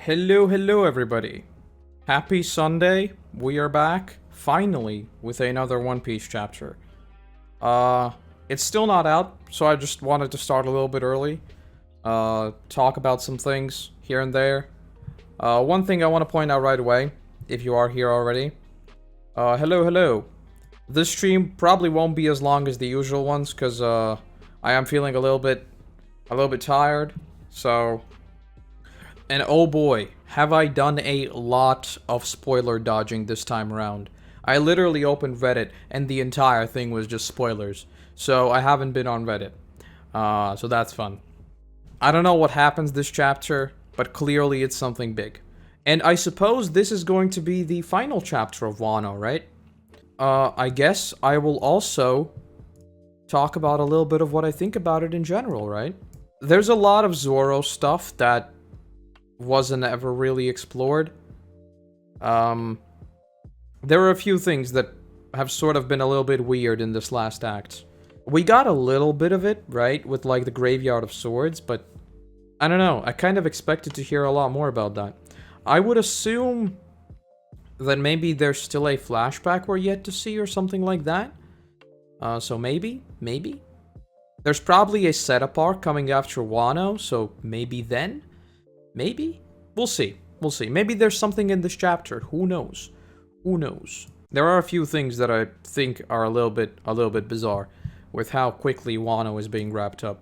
Hello everybody. Happy Sunday. We are back, finally, with another One Piece chapter. It's still not out, so I just wanted to start a little bit early. Talk about some things here and there. One thing I want to point out right away, if you are here already. Hello. This stream probably won't be as long as the usual ones, because, I am feeling a little bit tired, so... And oh boy, have I done a lot of spoiler dodging this time around. I literally opened Reddit and the entire thing was just spoilers. So I haven't been on Reddit. So that's fun. I don't know what happens this chapter, but clearly it's something big. And I suppose this is going to be the final chapter of Wano, right? I guess I will also talk about a little bit of what I think about it in general, right? There's a lot of Zoro stuff that wasn't ever really explored. There were a few things that have sort of been a little bit weird in this last act. We got a little bit of it, right? With like the Graveyard of Swords, but I don't know. I kind of expected to hear a lot more about that. I would assume that maybe there's still a flashback we're yet to see or something like that. So maybe? There's probably a setup arc coming after Wano, so maybe then? Maybe? We'll see. Maybe there's something in this chapter. Who knows? There are a few things that I think are a little bit bizarre with how quickly Wano is being wrapped up.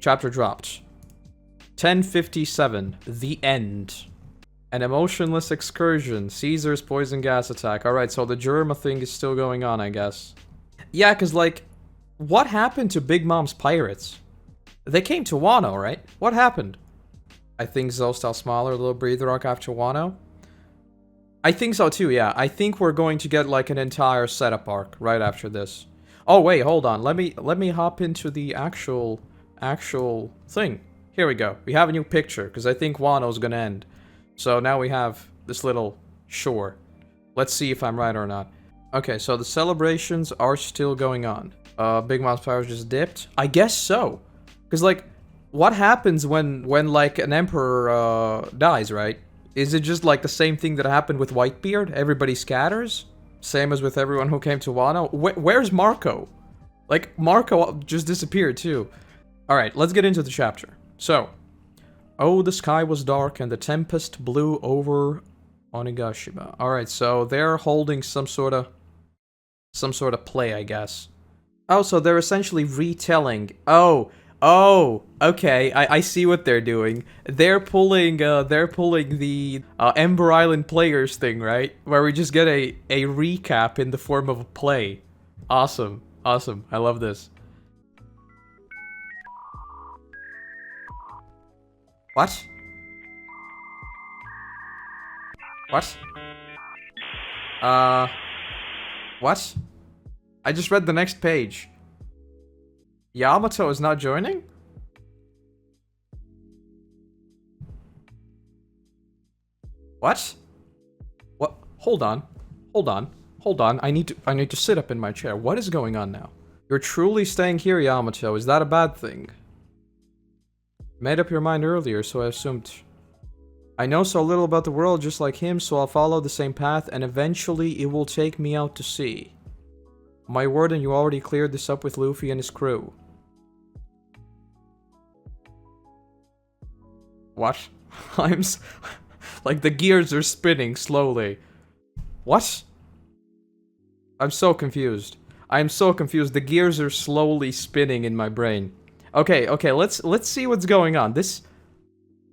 Chapter dropped. 10:57. The end. An emotionless excursion. Caesar's poison gas attack. Alright, so the Germa thing is still going on, I guess. Yeah, cause like, what happened to Big Mom's pirates? They came to Wano, right? What happened? I think Zostal Smaller, a little breather arc after Wano. I think so too, yeah. I think we're going to get like an entire setup arc right after this. Oh wait, hold on. Let me hop into the actual thing. Here we go. We have a new picture because I think Wano's gonna end. So now we have this little shore. Let's see if I'm right or not. Okay, so the celebrations are still going on. Big Mom's powers just dipped. I guess so, because like, what happens when like an emperor dies, right? Is it just like the same thing that happened with Whitebeard? Everybody scatters? Same as with everyone who came to Wano? Where's Marco? Like, Marco just disappeared too. Alright, let's get into the chapter. So, oh, the sky was dark and the tempest blew over Onigashima. Alright, so they're holding some sort of play, I guess. Oh, so they're essentially retelling. Oh, okay. I see what they're doing. They're pulling the Ember Island Players thing, right? Where we just get a recap in the form of a play. Awesome. I love this. What? What? What? I just read the next page. Yamato is not joining? What? What? Hold on. I need to sit up in my chair. What is going on now? You're truly staying here, Yamato. Is that a bad thing? Made up your mind earlier, so I assumed. I know so little about the world just like him, so I'll follow the same path, and eventually it will take me out to sea. My word, and you already cleared this up with Luffy and his crew. What? Like the gears are spinning slowly. What? I'm so confused. The gears are slowly spinning in my brain. Okay, let's see what's going on.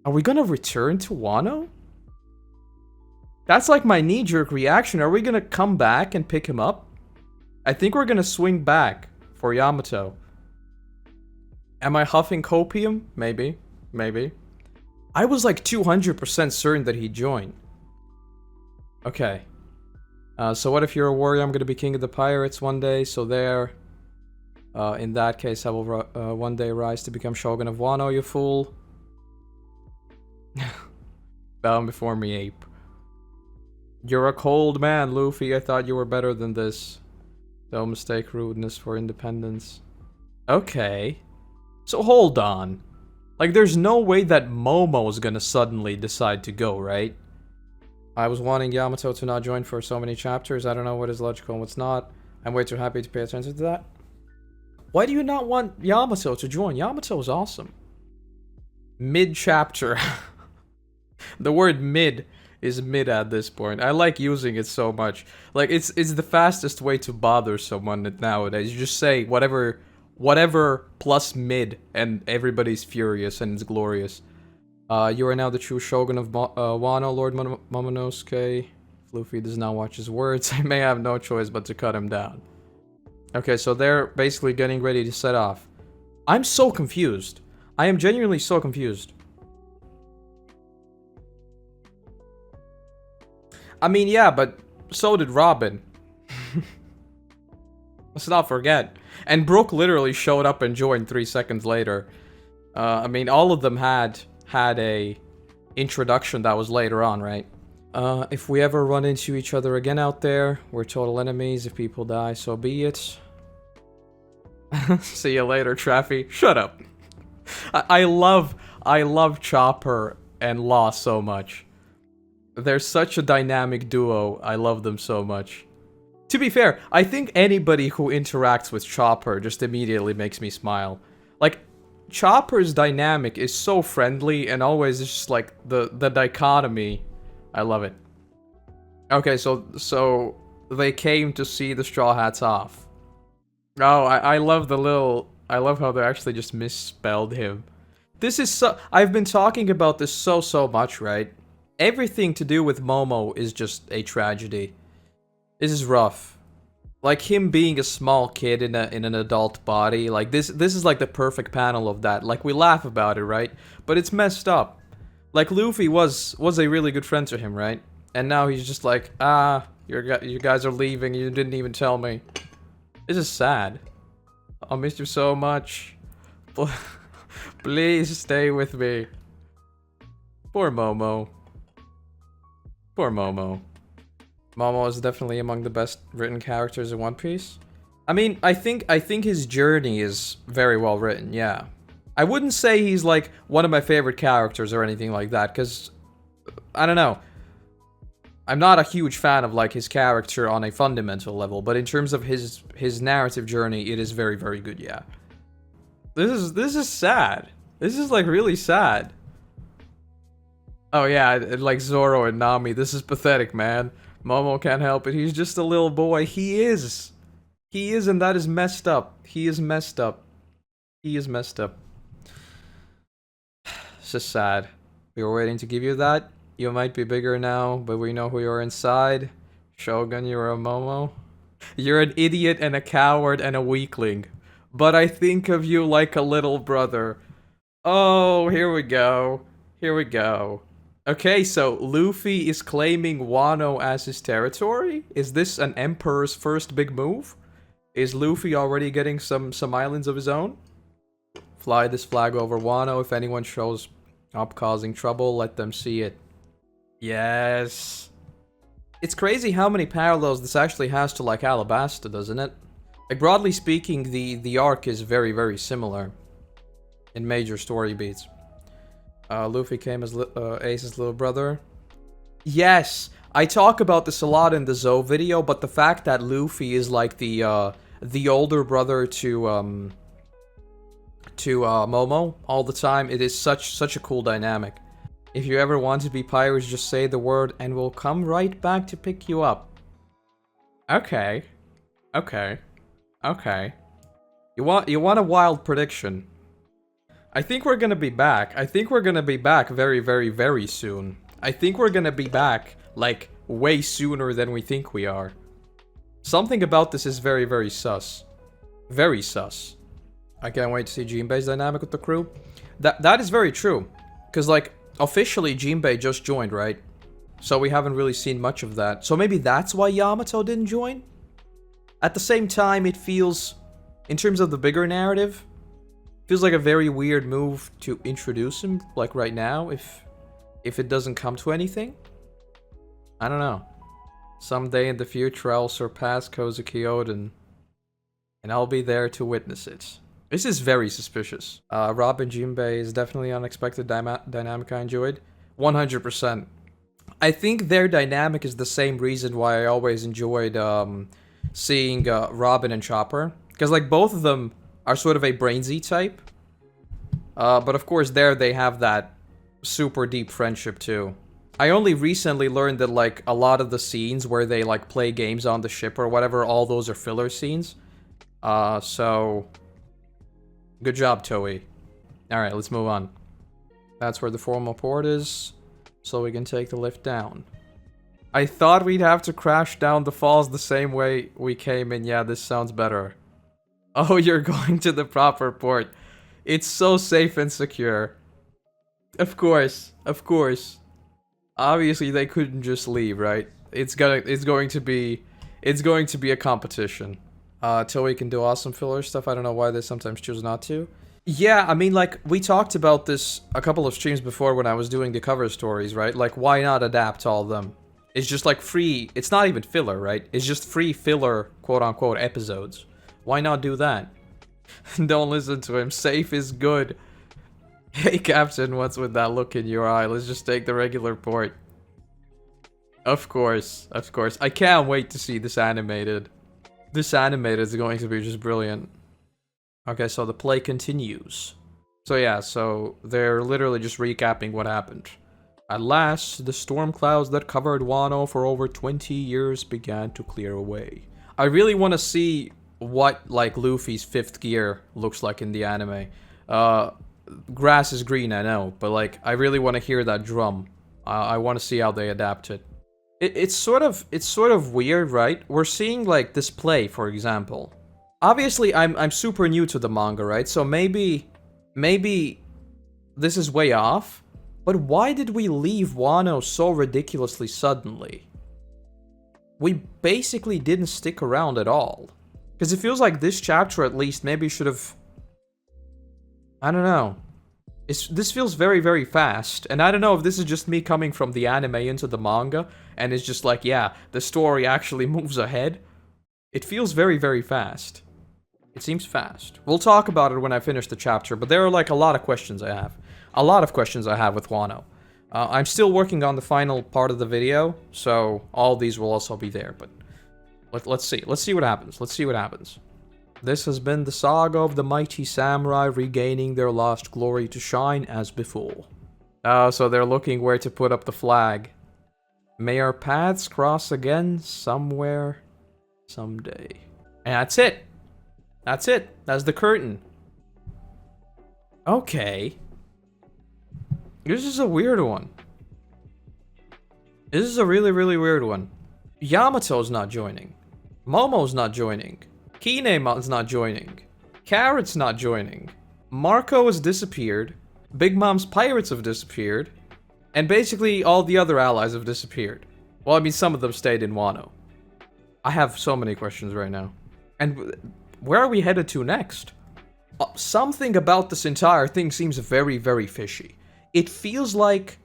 Are we gonna return to Wano? That's like my knee-jerk reaction. Are we gonna come back and pick him up? I think we're gonna swing back for Yamato. Am I huffing copium? Maybe. I was like 200% certain that he'd join. Okay. So what if you're a warrior? I'm gonna be king of the pirates one day, so there. In that case, I will one day rise to become shogun of Wano, you fool. Bow before me, ape. You're a cold man, Luffy. I thought you were better than this. Don't mistake rudeness for independence. Okay. So hold on. Like, there's no way that Momo is gonna suddenly decide to go, right? I was wanting Yamato to not join for so many chapters. I don't know what is logical and what's not. I'm way too happy to pay attention to that. Why do you not want Yamato to join? Yamato is awesome. Mid-chapter. The word mid is mid at this point. I like using it so much. Like, it's the fastest way to bother someone nowadays. You just say whatever plus mid, and everybody's furious and it's glorious. You are now the true shogun of Wano, Lord Momonosuke. If Luffy does not watch his words, I may have no choice but to cut him down. Okay, so they're basically getting ready to set off. I'm so confused. I am genuinely so confused. I mean, yeah, but so did Robin. Let's not forget. And Brooke literally showed up and joined 3 seconds later. I mean, all of them had a introduction that was later on, right? If we ever run into each other again out there, we're total enemies. If people die, so be it. See you later, Traffy. Shut up. I love Chopper and Law so much. They're such a dynamic duo. I love them so much. To be fair, I think anybody who interacts with Chopper just immediately makes me smile. Like, Chopper's dynamic is so friendly and always just like the dichotomy. I love it. Okay, so they came to see the Straw Hats off. Oh, I love I love how they actually just misspelled him. This is so... I've been talking about this so much, right? Everything to do with Momo is just a tragedy. This is rough. Like, him being a small kid in an adult body, like, this is like the perfect panel of that. Like, we laugh about it, right? But it's messed up. Like, Luffy was a really good friend to him, right? And now he's just like, you guys are leaving, you didn't even tell me. This is sad. I'll miss you so much. Please stay with me. Poor Momo. Poor Momo. Momo is definitely among the best written characters in One Piece. I mean, I think his journey is very well written, yeah. I wouldn't say he's like one of my favorite characters or anything like that, because I don't know. I'm not a huge fan of like his character on a fundamental level, but in terms of his narrative journey, it is very good, yeah. This is sad. This is like really sad. Oh yeah, like Zoro and Nami, this is pathetic, man. Momo can't help it. He's just a little boy. He is, and that is messed up. He is messed up. He is messed up. It's just sad. We were waiting to give you that. You might be bigger now, but we know who you're inside. Shogun, you're a Momo. You're an idiot and a coward and a weakling. But I think of you like a little brother. Oh, here we go. Here we go. Okay, so Luffy is claiming Wano as his territory? Is this an Emperor's first big move? Is Luffy already getting some islands of his own? Fly this flag over Wano. If anyone shows up causing trouble, let them see it. Yes. It's crazy how many parallels this actually has to like Alabasta, doesn't it? Like, broadly speaking, the arc is very similar in major story beats. Luffy came as Ace's little brother. Yes, I talk about this a lot in the Zo video, but the fact that Luffy is like the older brother to Momo all the time, it is such a cool dynamic. If you ever want to be pirates, just say the word and we'll come right back to pick you up. Okay. Okay. Okay. You want a wild prediction? I think we're gonna be back. I think we're gonna be back very soon. I think we're gonna be back, like, way sooner than we think we are. Something about this is very sus. Very sus. I can't wait to see Jinbei's dynamic with the crew. That is very true. Because, like, officially Jinbei just joined, right? So we haven't really seen much of that. So maybe that's why Yamato didn't join? At the same time, it feels, in terms of the bigger narrative, feels like a very weird move to introduce him, like right now, if it doesn't come to anything. I don't know. Someday in the future I'll surpass Kozuki Oden, and I'll be there to witness it. This is very suspicious. Robin Jinbei is definitely an unexpected dynamic I enjoyed. 100%. I think their dynamic is the same reason why I always enjoyed seeing Robin and Chopper. Because, like, both of them are sort of a brainsy type. But of course, there they have that super deep friendship, too. I only recently learned that, like, a lot of the scenes where they, like, play games on the ship or whatever, all those are filler scenes. So... Good job, Toei. Alright, let's move on. That's where the formal port is, so we can take the lift down. I thought we'd have to crash down the falls the same way we came in. Yeah, this sounds better. Oh, you're going to the proper port. It's so safe and secure. Of course, of course. Obviously, they couldn't just leave, right? It's going to be a competition. Toei can do awesome filler stuff. I don't know why they sometimes choose not to. Yeah, I mean, like, we talked about this a couple of streams before when I was doing the cover stories, right? Like, why not adapt all of them? It's just, like, free... It's not even filler, right? It's just free filler, quote-unquote, episodes. Why not do that? Don't listen to him. Safe is good. Hey, Captain, what's with that look in your eye? Let's just take the regular port. Of course, of course. I can't wait to see this animated. This animated is going to be just brilliant. Okay, so the play continues. So yeah, so they're literally just recapping what happened. At last, the storm clouds that covered Wano for over 20 years began to clear away. I really want to see what, like, Luffy's 5th gear looks like in the anime. Grass is green, I know, but, like, I really want to hear that drum. I want to see how they adapt it. It's sort of weird, right? We're seeing, like, this play, for example. Obviously, I'm super new to the manga, right? So maybe this is way off. But why did we leave Wano so ridiculously suddenly? We basically didn't stick around at all. Because it feels like this chapter, at least, maybe should have... I don't know. This feels very, very fast. And I don't know if this is just me coming from the anime into the manga. And it's just like, yeah, the story actually moves ahead. It feels very, very fast. It seems fast. We'll talk about it when I finish the chapter, but there are, like, a lot of questions I have. A lot of questions I have with Wano. I'm still working on the final part of the video, so all these will also be there, but... Let's see. Let's see what happens. Let's see what happens. This has been the saga of the mighty samurai regaining their lost glory to shine as before. Oh, so they're looking where to put up the flag. May our paths cross again somewhere, someday. And that's it. That's it. That's the curtain. Okay. This is a weird one. This is a really, really weird one. Yamato's not joining. Momo's not joining. Kinemon's not joining. Carrot's not joining. Marco has disappeared. Big Mom's pirates have disappeared. And basically all the other allies have disappeared. Well, I mean, some of them stayed in Wano. I have so many questions right now. And where are we headed to next? Something about this entire thing seems very, very fishy. It feels like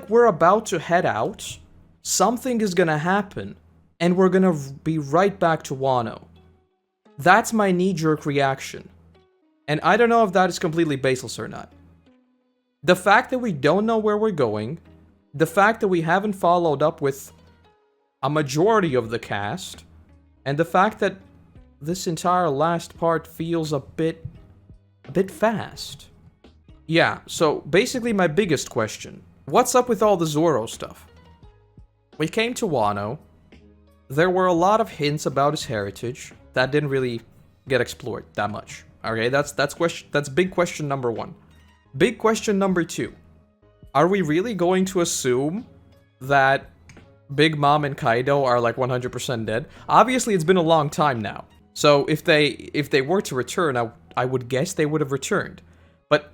we're about to head out. Something is gonna happen. And we're gonna be right back to Wano. That's my knee-jerk reaction. And I don't know if that is completely baseless or not. The fact that we don't know where we're going, the fact that we haven't followed up with a majority of the cast, and the fact that this entire last part feels a bit fast. Yeah, so basically my biggest question. What's up with all the Zoro stuff? We came to Wano. There were a lot of hints about his heritage that didn't really get explored that much. Okay, that's big question number 1. Big question number 2. Are we really going to assume that Big Mom and Kaido are like 100% dead? Obviously, it's been a long time now. So if they were to return, I would guess they would have returned. But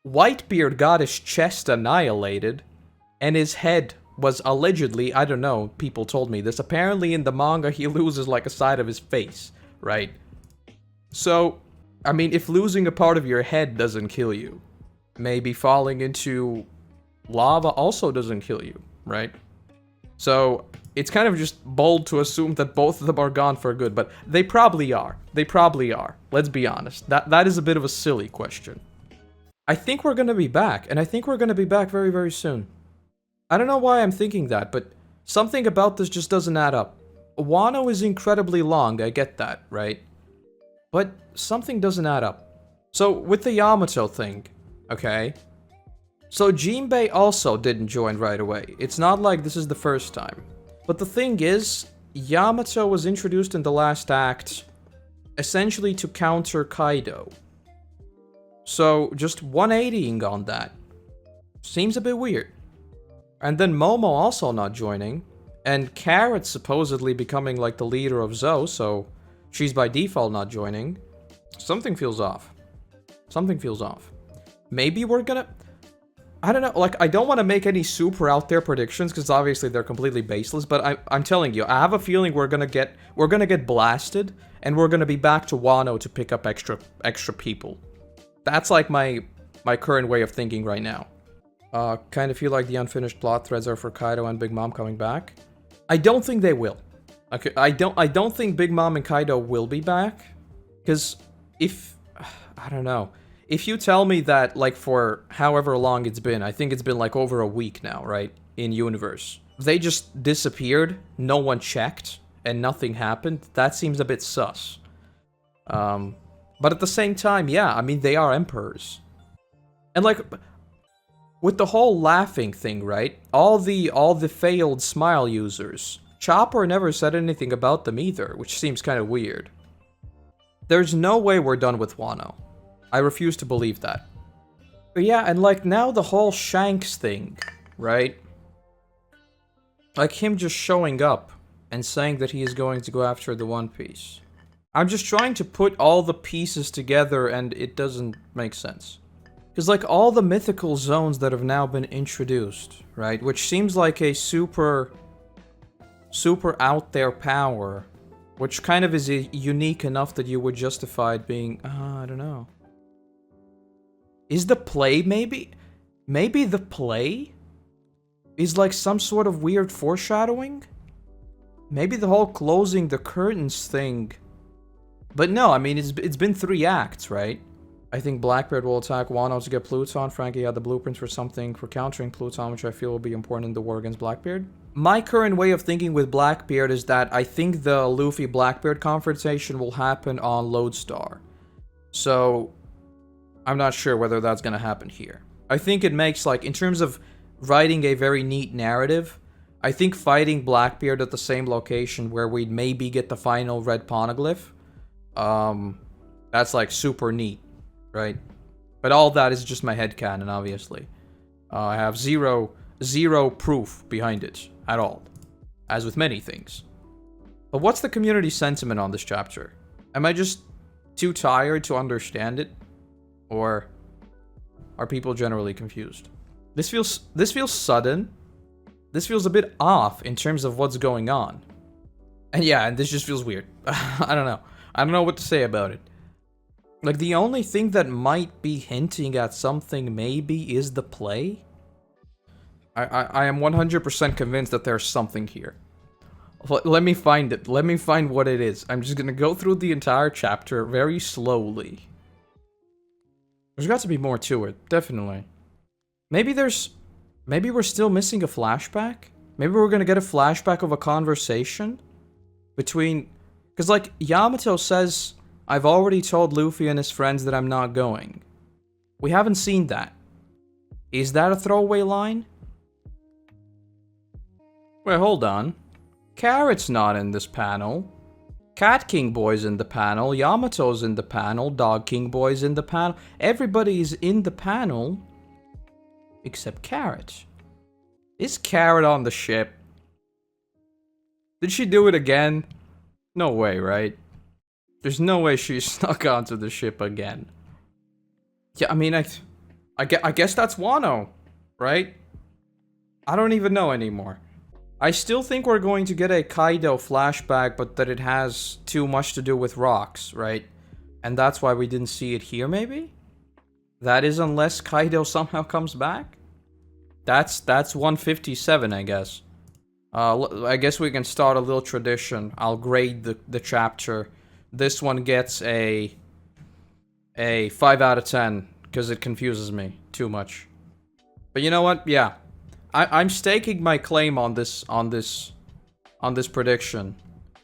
Whitebeard got his chest annihilated, and his head was allegedly, I don't know, people told me this, apparently in the manga he loses like a side of his face, right? So, I mean, if losing a part of your head doesn't kill you, maybe falling into lava also doesn't kill you, right? So, it's kind of just bold to assume that both of them are gone for good, but they probably are. They probably are. Let's be honest. That is a bit of a silly question. I think we're gonna be back, and I think we're gonna be back very, very soon. I don't know why I'm thinking that, but something about this just doesn't add up. Wano is incredibly long, I get that, right? But something doesn't add up. So, with the Yamato thing, okay? So Jinbei also didn't join right away. It's not like this is the first time. But the thing is, Yamato was introduced in the last act essentially to counter Kaido. So just 180ing on that seems a bit weird. And then Momo also not joining, and Carrot supposedly becoming like the leader of Zou, so she's by default not joining. Something feels off. Something feels off. Maybe we're gonna... I don't know, like, I don't want to make any super out there predictions, because obviously they're completely baseless, but I'm telling you, I have a feeling we're gonna get blasted, and we're gonna be back to Wano to pick up extra people. That's like my current way of thinking right now. Kind of feel like the unfinished plot threads are for Kaido and Big Mom coming back. I don't think they will. Okay, I don't think Big Mom and Kaido will be back, because if... I don't know. If you tell me that, like, for however long it's been, I think it's been, like, over a week now, right? In Universe. They just disappeared, no one checked, and nothing happened. That seems a bit sus. But at the same time, yeah, I mean, they are emperors. And, like, with the whole laughing thing, right? All the failed smile users. Chopper never said anything about them either, which seems kind of weird. There's no way we're done with Wano. I refuse to believe that. But yeah, and like now the whole Shanks thing, right? Like him just showing up and saying that he is going to go after the One Piece. I'm just trying to put all the pieces together and it doesn't make sense. Because like all the mythical zones that have now been introduced, right? Which seems like a super out there power. Which kind of is unique enough that you would justify it being, I don't know. Is the play maybe? Maybe the play is like some sort of weird foreshadowing? Maybe the whole closing the curtains thing. But no, I mean, it's been 3 acts, right? I think Blackbeard will attack Wano to get Pluton. Frankie had the blueprints for something for countering Pluton, which I feel will be important in the war against Blackbeard. My current way of thinking with Blackbeard is that I think the Luffy-Blackbeard confrontation will happen on Lodestar. So, I'm not sure whether that's gonna happen here. I think it makes, like, in terms of writing a very neat narrative, I think fighting Blackbeard at the same location where we'd maybe get the final red poneglyph, that's, like, super neat, right? But all that is just my headcanon, obviously. I have zero proof behind it at all, as with many things. But what's the community sentiment on this chapter? Am I just too tired to understand it? Or are people generally confused? This feels sudden. This feels a bit off in terms of what's going on. And yeah, and this just feels weird. I don't know. I don't know what to say about it. Like, the only thing that might be hinting at something maybe is the play. I am 100% convinced that there's something here. Let me find it. Let me find what it is. I'm just gonna go through the entire chapter very slowly. There's got to be more to it, definitely. Maybe we're still missing a flashback? Maybe we're gonna get a flashback of a conversation between... Because, like, Yamato says, I've already told Luffy and his friends that I'm not going. We haven't seen that. Is that a throwaway line? Wait, hold on. Carrot's not in this panel. Cat King Boy's in the panel, Yamato's in the panel, Dog King Boy's in the panel. Everybody's in the panel except Carrot. Is Carrot on the ship? Did she do it again? No way, right? There's no way she snuck onto the ship again. Yeah, I mean, I guess that's Wano, right? I don't even know anymore. I still think we're going to get a Kaido flashback, but that it has too much to do with rocks, right? And that's why we didn't see it here, maybe? That is unless Kaido somehow comes back? That's 157, I guess. I guess we can start a little tradition. I'll grade the chapter. This one gets a 5 out of 10 because it confuses me too much. But you know what? Yeah, I'm staking my claim on this prediction.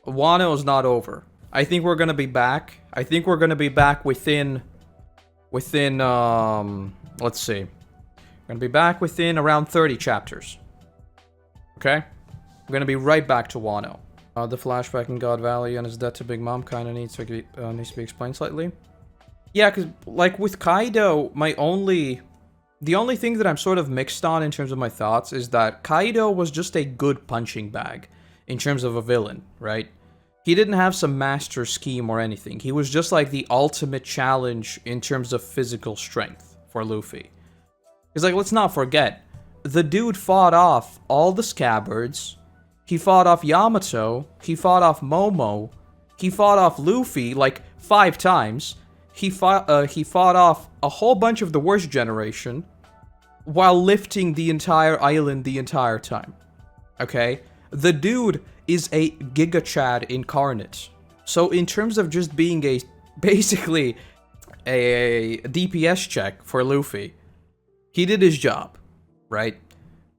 Wano is not over. I think we're gonna be back. I think we're gonna be back within let's see. We're gonna be back within around 30 chapters. Okay? We're gonna be right back to Wano. The flashback in God Valley and his death to Big Mom kind of needs to be explained slightly. Yeah, because, like, with Kaido, the only thing that I'm sort of mixed on in terms of my thoughts is that Kaido was just a good punching bag in terms of a villain, right? He didn't have some master scheme or anything. He was just like the ultimate challenge in terms of physical strength for Luffy. Because, like, let's not forget, the dude fought off all the scabbards, he fought off Yamato, he fought off Momo, he fought off Luffy, like, 5 times, he fought off a whole bunch of the worst generation, while lifting the entire island the entire time. Okay? The dude is a Giga Chad incarnate. So in terms of just being basically a DPS check for Luffy, he did his job, right?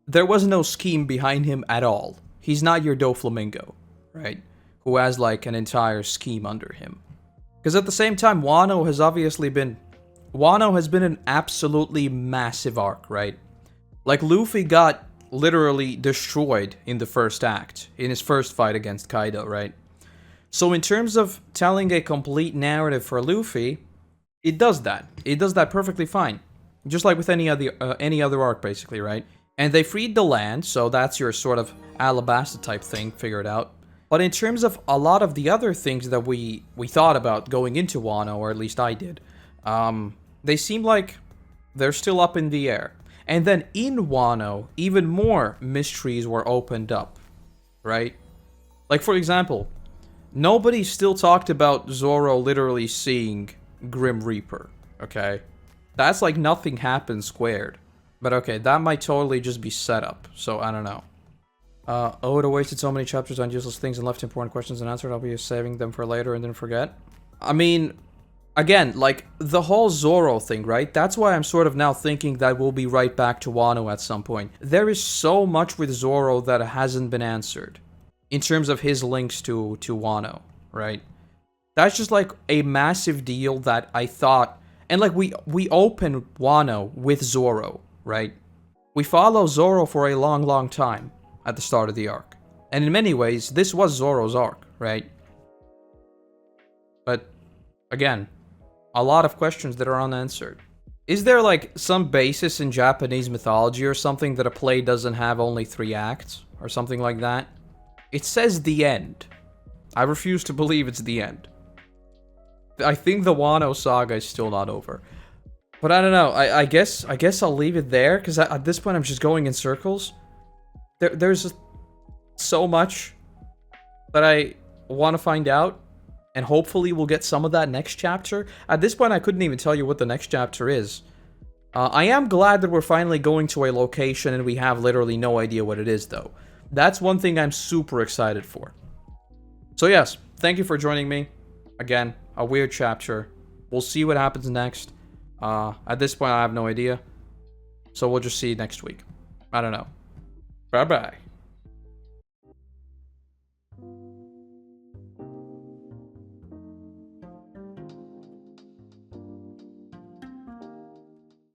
There was no scheme behind him at all. He's not your Doflamingo, right? Who has like an entire scheme under him. Because at the same time, Wano has been an absolutely massive arc, right? Like, Luffy got literally destroyed in the first act, in his first fight against Kaido, right? So in terms of telling a complete narrative for Luffy, it does that. It does that perfectly fine. Just like with any other arc, basically, right? And they freed the land, so that's your sort of Alabasta type thing figured out. But in terms of a lot of the other things that we thought about going into Wano, or at least I did, they seem like they're still up in the air. And then in Wano, even more mysteries were opened up, right? Like, for example, nobody still talked about Zoro literally seeing Grim Reaper, okay? That's like nothing happened squared. But okay, that might totally just be set up, so I don't know. Oda wasted so many chapters on useless things and left important questions unanswered. I'll be saving them for later and then forget. I mean, again, like, the whole Zoro thing, right? That's why I'm sort of now thinking that we'll be right back to Wano at some point. There is so much with Zoro that hasn't been answered in terms of his links to Wano, right? That's just like a massive deal that I thought, and like we open Wano with Zoro, right? We follow Zoro for a long, long time at the start of the arc. And in many ways, this was Zoro's arc, right? But again, a lot of questions that are unanswered. Is there like some basis in Japanese mythology or something that a play doesn't have only 3 acts? Or something like that? It says the end. I refuse to believe it's the end. I think the Wano saga is still not over. But I don't know, I guess I'll leave it there, because at this point I'm just going in circles. There's so much that I want to find out. And hopefully we'll get some of that next chapter. At this point, I couldn't even tell you what the next chapter is. I am glad that we're finally going to a location and we have literally no idea what it is, though. That's one thing I'm super excited for. So yes, thank you for joining me. Again, a weird chapter. We'll see what happens next. At this point, I have no idea. So we'll just see next week. I don't know. Bye-bye.